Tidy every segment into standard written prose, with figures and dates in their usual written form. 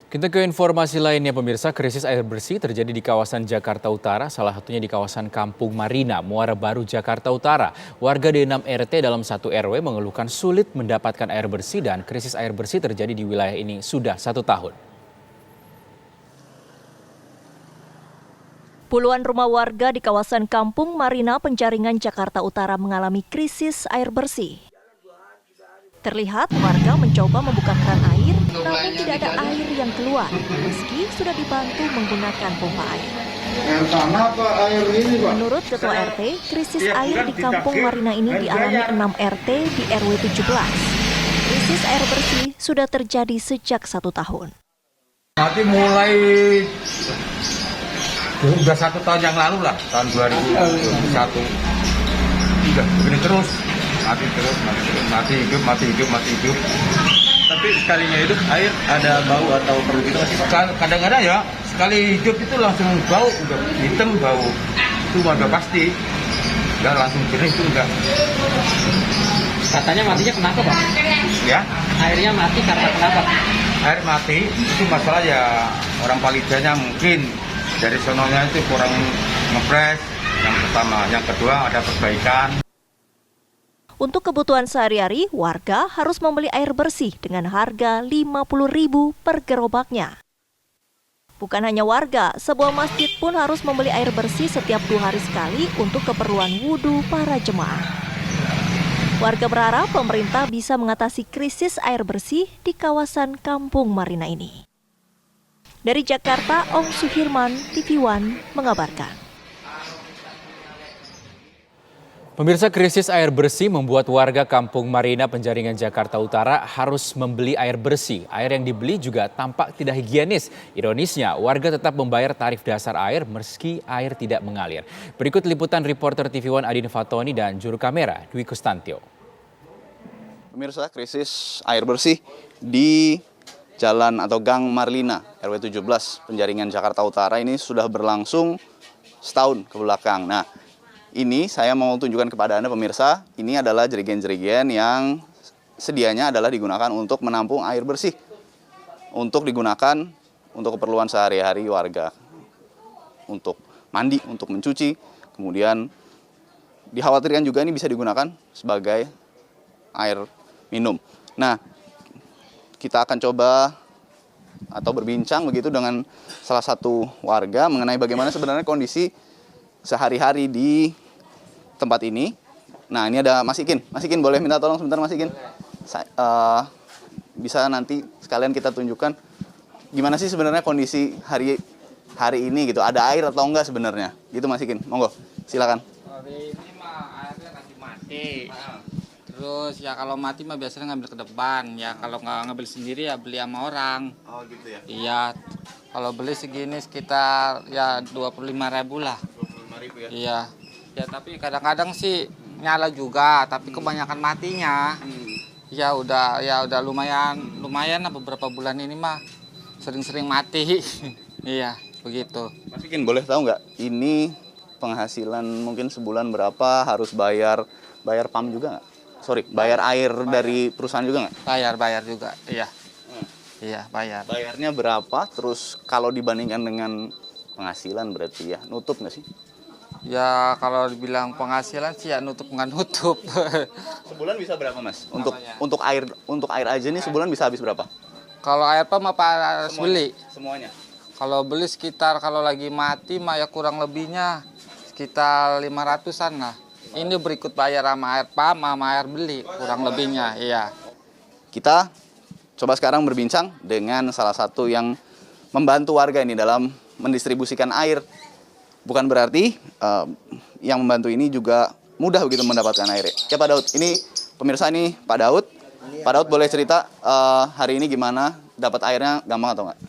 Kita ke informasi lainnya pemirsa, krisis air bersih terjadi di kawasan Jakarta Utara, salah satunya di kawasan Kampung Marina, Muara Baru, Jakarta Utara. Warga di 6 RT dalam 1 RW mengeluhkan sulit mendapatkan air bersih dan krisis air bersih terjadi di wilayah ini sudah 1 tahun. Puluhan rumah warga di kawasan Kampung Marina, Penjaringan, Jakarta Utara mengalami krisis air bersih. Terlihat warga mencoba membuka keran air, namun tidak ada air yang keluar, meski sudah dibantu menggunakan pompa air. Menurut Ketua RT, krisis air di Kampung Marina ini dialami 6 RT di RW 17. Krisis air bersih sudah terjadi sejak 1 tahun. Nanti mulai udah 1 tahun yang lalu lah, tahun 2021. Udah begini terus. Mati hidup. Tapi sekalinya hidup air ada bau atau perlu gitu masih? Kadang-kadang ya, sekali hidup itu langsung bau, udah hitam bau. Itu udah pasti. Udah langsung jernih itu enggak. Katanya matinya kenapa, Pak? Ya? Airnya mati karena kenapa? Air mati itu masalah ya orang palidanya mungkin dari sononya itu kurang ngepres. Yang pertama, yang kedua ada perbaikan. Untuk kebutuhan sehari-hari, warga harus membeli air bersih dengan harga Rp50.000 per gerobaknya. Bukan hanya warga, sebuah masjid pun harus membeli air bersih setiap 2 hari sekali untuk keperluan wudhu para jemaah. Warga berharap pemerintah bisa mengatasi krisis air bersih di kawasan Kampung Marina ini. Dari Jakarta, Ong Suhirman, TV One mengabarkan. Pemirsa, krisis air bersih membuat warga Kampung Marina, Penjaringan, Jakarta Utara harus membeli air bersih. Air yang dibeli juga tampak tidak higienis. Ironisnya, warga tetap membayar tarif dasar air meski air tidak mengalir. Berikut liputan reporter TV One Adin Fatoni dan juru kamera Dwi Kustantio. Pemirsa, krisis air bersih di Jalan atau Gang Marlina, RW 17, Penjaringan, Jakarta Utara ini sudah berlangsung setahun ke belakang. Nah, ini saya mau tunjukkan kepada Anda pemirsa, ini adalah jerigen-jerigen yang sedianya adalah digunakan untuk menampung air bersih. Untuk digunakan untuk keperluan sehari-hari warga. Untuk mandi, untuk mencuci, kemudian dikhawatirkan juga ini bisa digunakan sebagai air minum. Nah, kita akan coba atau berbincang begitu dengan salah satu warga mengenai bagaimana sebenarnya kondisi sehari-hari di tempat ini. Nah, ini ada Mas Ikin. Mas Ikin, boleh minta tolong sebentar Mas Ikin? Bisa nanti sekalian kita tunjukkan gimana sih sebenarnya kondisi hari ini gitu. Ada air atau enggak sebenarnya? Gitu Mas Ikin. Monggo, silakan. Hari ini mah airnya lagi mati. Terus ya kalau mati mah biasanya ngambil ke depan. Ya kalau nggak ngambil sendiri ya beli sama orang. Oh gitu ya. Iya. Kalau beli segini sekitar ya 25.000 lah. 25.000 ya. Iya. Ya tapi kadang-kadang sih nyala juga, tapi kebanyakan matinya. Ya udah lumayan lah beberapa bulan ini mah sering-sering mati. Iya, begitu. Mas Ikin, boleh tahu nggak ini penghasilan mungkin sebulan berapa, harus bayar PAM juga nggak? Bayar air dari perusahaan juga nggak? Bayar juga, iya. Iya, bayar. Bayarnya berapa? Terus kalau dibandingkan dengan penghasilan berarti ya nutup nggak sih? Ya kalau dibilang penghasilan sih ya nutup nggak nutup. Sebulan bisa berapa Mas? Untuk air aja nih sebulan bisa habis berapa? Kalau air PAM apa beli? Semuanya. Kalau beli sekitar kalau lagi mati mah ya kurang lebihnya sekitar 500-an lah. Ini berikut bayar sama air PAM sama air beli kurang lebihnya, iya. Kita coba sekarang berbincang dengan salah satu yang membantu warga ini dalam mendistribusikan air. Bukan berarti yang membantu ini juga mudah begitu mendapatkan air. Ya Pak Daud, ini pemirsa ini Pak Daud. Pak Daud boleh cerita hari ini gimana dapat airnya gampang atau enggak?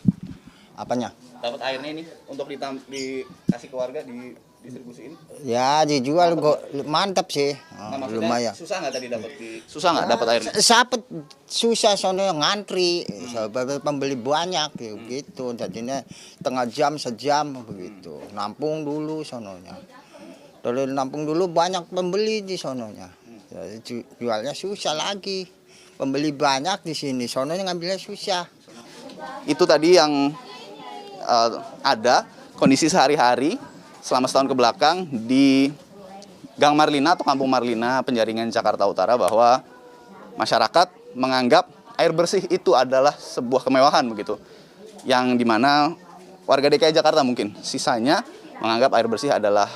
Apanya? Dapat airnya ini untuk dikasih ke warga, didistribusiin? Ya dijual kok mantap sih. Lumayan. Susah nggak tadi dapat susah nggak dapat airnya? Sapet susah soalnya ngantri, pembeli banyak gitu. Jadinya setengah jam, sejam begitu. Nampung dulu sononya. Dari nampung dulu banyak pembeli di sononya. Jadi jualnya susah lagi. Pembeli banyak di sini, sononya ngambilnya susah. itu tadi yang ada kondisi sehari-hari selama setahun kebelakang di Gang Marlina atau Kampung Marlina, Penjaringan, Jakarta Utara, bahwa masyarakat menganggap air bersih itu adalah sebuah kemewahan begitu. Yang dimana warga DKI Jakarta mungkin sisanya menganggap air bersih adalah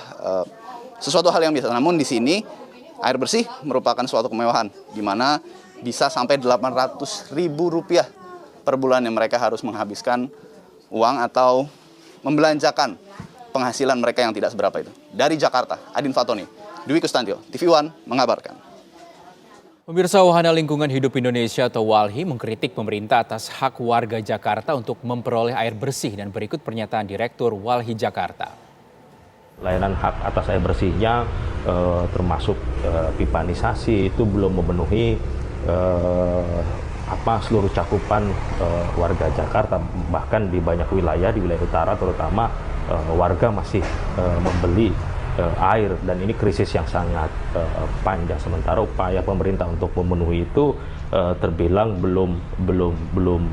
sesuatu hal yang biasa. Namun di sini air bersih merupakan suatu kemewahan, di mana bisa sampai Rp800.000 per bulan yang mereka harus menghabiskan uang atau membelanjakan penghasilan mereka yang tidak seberapa itu. Dari Jakarta, Adin Fatoni, Dwi Kustantio, TV One mengabarkan. Pemirsa, Wahana Lingkungan Hidup Indonesia atau WALHI mengkritik pemerintah atas hak warga Jakarta untuk memperoleh air bersih, dan berikut pernyataan Direktur WALHI Jakarta. Layanan hak atas air bersihnya termasuk pipanisasi itu belum memenuhi seluruh cakupan warga Jakarta. Bahkan di banyak wilayah, di wilayah utara terutama, warga masih membeli air, dan ini krisis yang sangat panjang. Sementara upaya pemerintah untuk memenuhi itu terbilang belum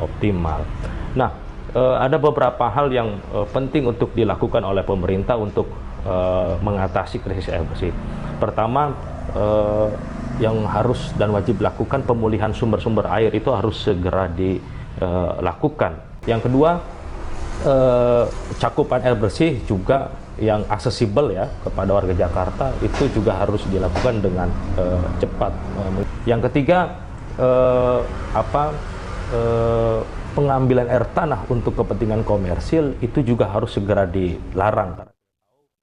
optimal. Nah, ada beberapa hal yang penting untuk dilakukan oleh pemerintah untuk mengatasi krisis air bersih. Pertama, yang harus dan wajib dilakukan, pemulihan sumber-sumber air itu harus segera dilakukan. Yang kedua, cakupan air bersih juga yang aksesibel ya kepada warga Jakarta itu juga harus dilakukan dengan cepat. Yang ketiga, pengambilan air tanah untuk kepentingan komersil itu juga harus segera dilarang.